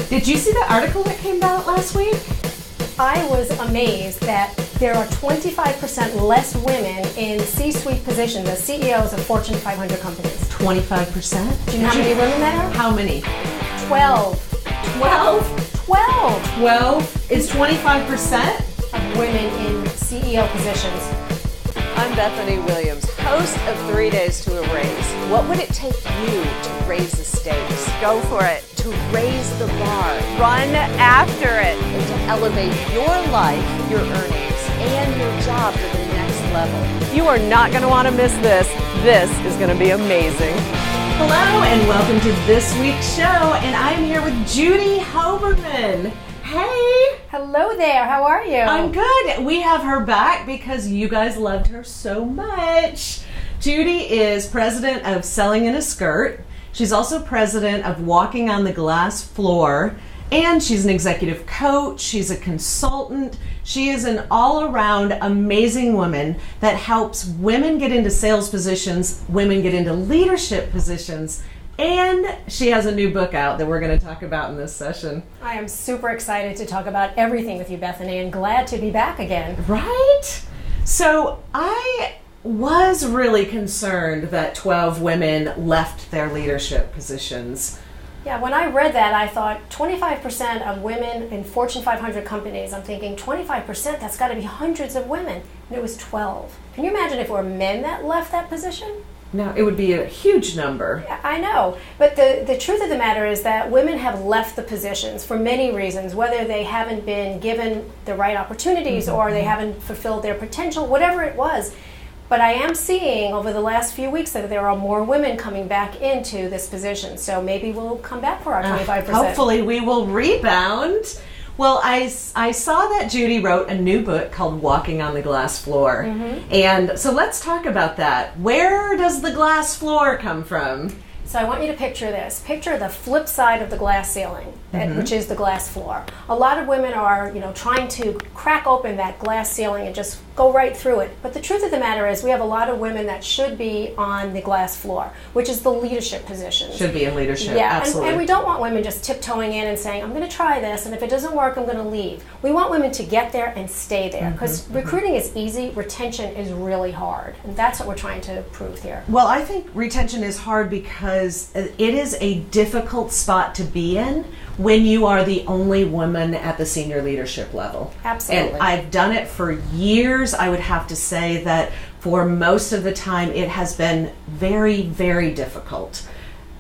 Did you see the article that came out last week? I was amazed that there are 25% less women in C-suite positions as CEOs of Fortune 500 companies. 25%? Do you know how many women that are? How many? 12. 12? 12 12 is 25%? of women in CEO positions. I'm Bethany Williams, host of 3 Days to a Raise. What would it take you to raise the stakes? Go for it. To raise the bar. Run after it. And to elevate your life, your earnings, and your job to the next level. You are not going to want to miss this. This is going to be amazing. Hello and welcome to this week's show, and I'm here with Judy Hoberman. Hey! Hello there, how are you? I'm good. We have her back because you guys loved her so much. Judy is president of Selling in a Skirt. She's also president of Walking on the Glass Floor, and she's an executive coach. She's a consultant. She is an all-around amazing woman that helps women get into sales positions, women get into leadership positions, and she has a new book out that we're going to talk about in this session. I am super excited to talk about everything with you, Bethany, and glad to be back again. Right? So I was really concerned that 12 women left their leadership positions. Yeah, when I read that, I thought 25% of women in Fortune 500 companies. I'm thinking 25%, that's got to be hundreds of women. And it was 12. Can you imagine if it were men that left that position? Now, it would be a huge number. Yeah, I know, but the truth of the matter is that women have left the positions for many reasons, whether they haven't been given the right opportunities or they haven't fulfilled their potential, whatever it was. But I am seeing over the last few weeks that there are more women coming back into this position, so maybe we'll come back for our 25%. Hopefully we will rebound. Well, I saw that Judy wrote a new book called Walking on the Glass Floor. And so let's talk about that. Where does the glass floor come from? So I want you to picture this. Picture the flip side of the glass ceiling, which is the glass floor. A lot of women are, trying to crack open that glass ceiling and just go right through it. But the truth of the matter is we have a lot of women that should be on the glass floor, which is the leadership positions. Should be in leadership, yeah, absolutely. And we don't want women just tiptoeing in and saying, I'm going to try this, and if it doesn't work, I'm going to leave. We want women to get there and stay there, because recruiting is easy, retention is really hard. And that's what we're trying to prove here. Well, I think retention is hard because it is a difficult spot to be in when you are the only woman at the senior leadership level. Absolutely. And I've done it for years. I would have to say that for most of the time it has been very, very difficult.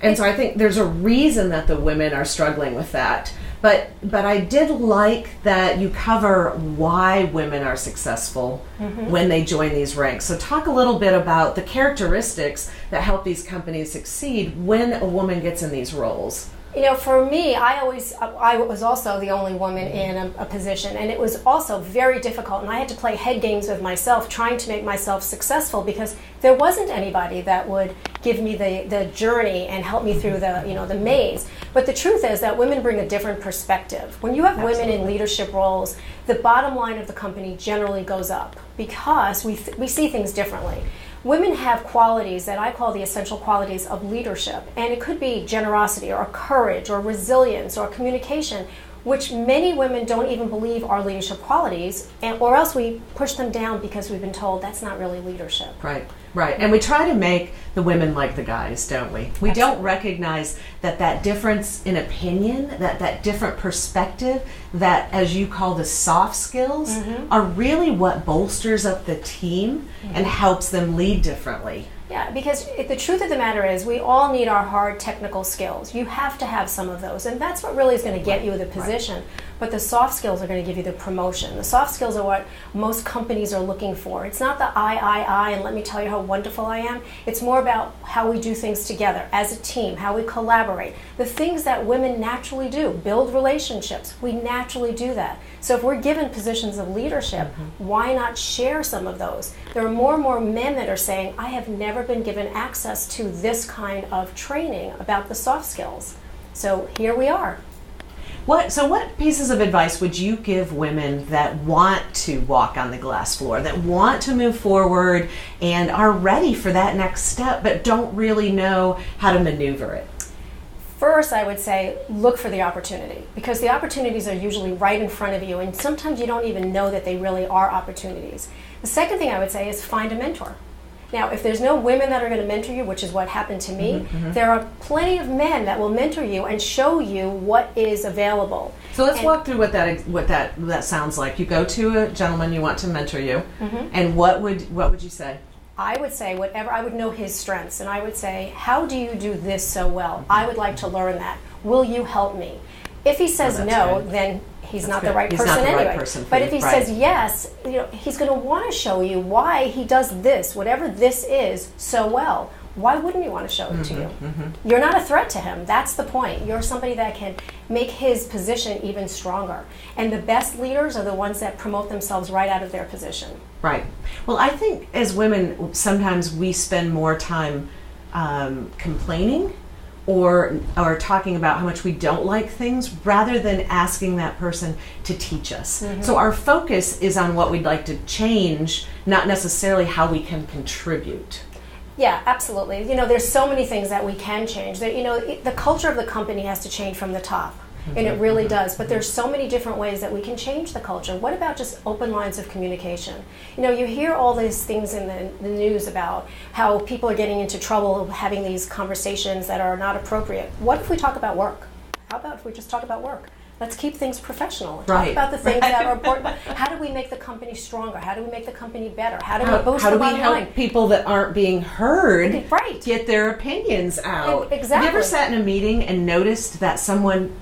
And so I think there's a reason that the women are struggling with that. But I did like that you cover why women are successful when they join these ranks. So talk a little bit about the characteristics that help these companies succeed when a woman gets in these roles. For me, I was also the only woman in a position, and it was also very difficult, and I had to play head games with myself, trying to make myself successful, because there wasn't anybody that would give me the journey and help me through the maze. But the truth is that women bring a different perspective. When you have women in leadership roles, the bottom line of the company generally goes up, because we see things differently. Women have qualities that I call the essential qualities of leadership, and it could be generosity or courage or resilience or communication, which many women don't even believe are leadership qualities, or else we push them down because we've been told that's not really leadership. Right. And we try to make the women like the guys, don't we? We don't recognize that difference in opinion, that different perspective, that, as you call the soft skills, are really what bolsters up the team and helps them lead differently. Yeah, because the truth of the matter is we all need our hard technical skills. You have to have some of those, and that's what really is going to get you the position. But the soft skills are going to give you the promotion. The soft skills are what most companies are looking for. It's not the I, and let me tell you how wonderful I am. It's more about how we do things together as a team, how we collaborate. The things that women naturally do, build relationships. We naturally do that. So if we're given positions of leadership, why not share some of those? There are more and more men that are saying, I have never been given access to this kind of training about the soft skills. So here we are. What pieces of advice would you give women that want to walk on the glass floor, that want to move forward and are ready for that next step but don't really know how to maneuver it? First, I would say look for the opportunity, because the opportunities are usually right in front of you, and sometimes you don't even know that they really are opportunities. The second thing I would say is find a mentor. Now, if there's no women that are going to mentor you, which is what happened to me, there are plenty of men that will mentor you and show you what is available. So let's walk through what that sounds like. You go to a gentleman you want to mentor you, and what would you say? I would say whatever, I would know his strengths, and I would say, how do you do this so well? I would like to learn that. Will you help me? If he says no, then he's not the right person anyway. But if he says yes, he's going to want to show you why he does this, whatever this is, so well. Why wouldn't he want to show it to you? You're not a threat to him. That's the point. You're somebody that can make his position even stronger. And the best leaders are the ones that promote themselves right out of their position. Right. Well, I think as women, sometimes we spend more time complaining or talking about how much we don't like things rather than asking that person to teach us. So our focus is on what we'd like to change, not necessarily how we can contribute. Yeah, absolutely. There's so many things that we can change. The culture of the company has to change from the top, and it really does. But there's so many different ways that we can change the culture. What about just open lines of communication? You hear all these things in the news about how people are getting into trouble having these conversations that are not appropriate. What if we talk about work? How about if we just talk about work? Let's keep things professional. Talk about the things that are important. How do we make the company stronger? How do we make the company better? How do we boost the bottom line? How do we help people that aren't being heard get their opinions out? Exactly. Have you ever sat in a meeting and noticed that someone,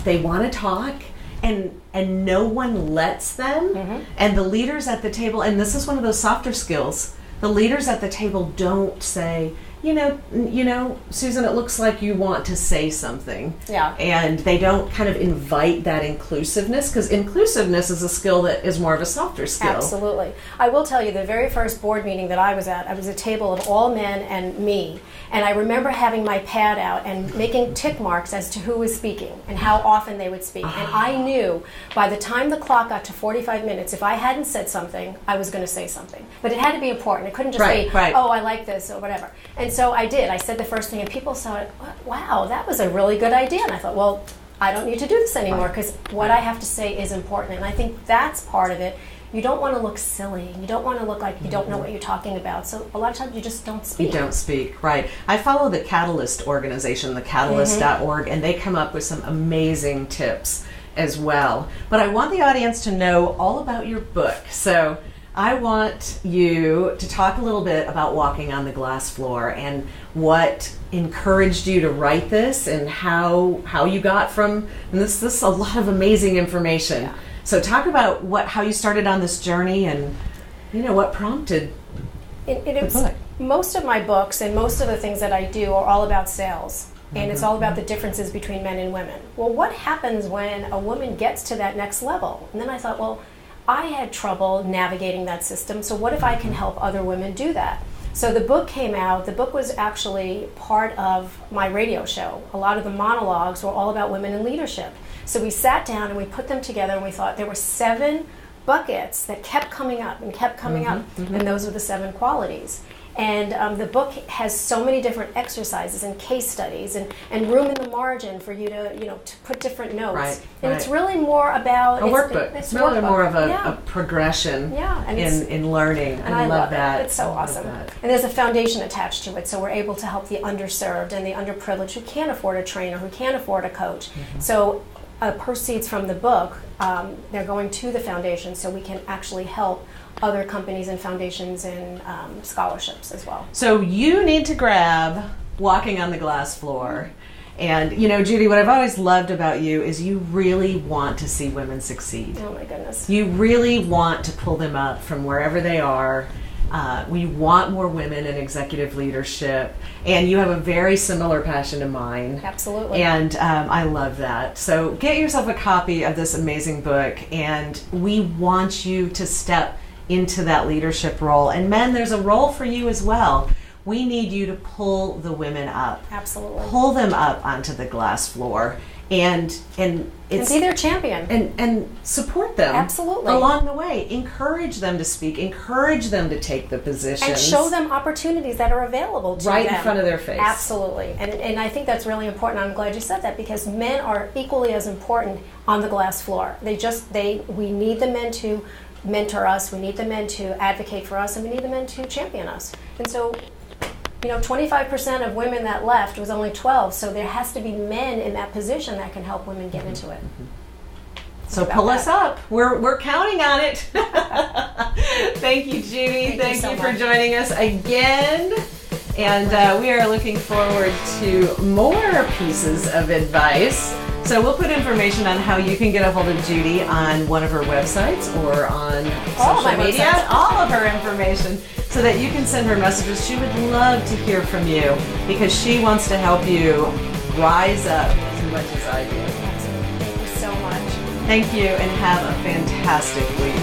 they want to talk and no one lets them? And the leaders at the table, and this is one of those softer skills, the leaders at the table don't say, you know, Susan, it looks like you want to say something. Yeah. And they don't kind of invite that inclusiveness, because inclusiveness is a skill that is more of a softer skill. Absolutely. I will tell you, the very first board meeting that I was at, I was a table of all men and me. And I remember having my pad out and making tick marks as to who was speaking and how often they would speak. And I knew by the time the clock got to 45 minutes, if I hadn't said something, I was going to say something. But it had to be important. It couldn't just be, oh, I like this or whatever. And so I did. I said the first thing, and people saw it, wow, that was a really good idea. And I thought, well, I don't need to do this anymore, because what I have to say is important. And I think that's part of it. You don't want to look silly. You don't want to look like you don't know what you're talking about. So a lot of times you just don't speak. You don't speak, right. I follow the Catalyst organization, the catalyst.org, and they come up with some amazing tips as well. But I want the audience to know all about your book. So I want you to talk a little bit about Walking on the Glass Floor and what encouraged you to write this and how you got from, and this is a lot of amazing information. Yeah. So talk about how you started on this journey and what prompted the book. Most of my books and most of the things that I do are all about sales. And it's all about the differences between men and women. Well, what happens when a woman gets to that next level? And then I thought, well, I had trouble navigating that system, so what if I can help other women do that? So the book came out. The book was actually part of my radio show. A lot of the monologues were all about women in leadership. So we sat down and we put them together, and we thought there were 7 buckets that kept coming up and kept coming up, and those were the 7 qualities. And the book has so many different exercises and case studies and room in the margin for you to put different notes. And it's really more about a workbook. It's really more of a progression in learning. And I love that. It's so awesome. And there's a foundation attached to it, so we're able to help the underserved and the underprivileged who can't afford a trainer, who can't afford a coach. So proceeds from the book, they're going to the foundation, so we can actually help other companies and foundations and scholarships as well. So you need to grab Walking on the Glass Floor. And, Judy, what I've always loved about you is you really want to see women succeed. Oh, my goodness. You really want to pull them up from wherever they are. We want more women in executive leadership, and you have a very similar passion to mine. Absolutely. And I love that. So get yourself a copy of this amazing book, and we want you to step into that leadership role. And men, there's a role for you as well. We need you to pull the women up. Absolutely. Pull them up onto the glass floor and it's be their champion and support them absolutely along the way. Encourage them to speak. Encourage them to take the positions and show them opportunities that are available to right them. in front of their face. Absolutely, and I think that's really important. I'm glad you said that, because men are equally as important on the glass floor. We need the men to mentor us. We need the men to advocate for us, and we need the men to champion us. And so, 25% of women that left was only 12, so there has to be men in that position that can help women get into it. So pull us up. We're counting on it. Thank you, Judy. Thank you for joining us again. And we are looking forward to more pieces of advice. So we'll put information on how you can get a hold of Judy on one of her websites or on social media. All of her information, so that you can send her messages. She would love to hear from you, because she wants to help you rise up as much as I do. Thank you so much. Thank you, and have a fantastic week.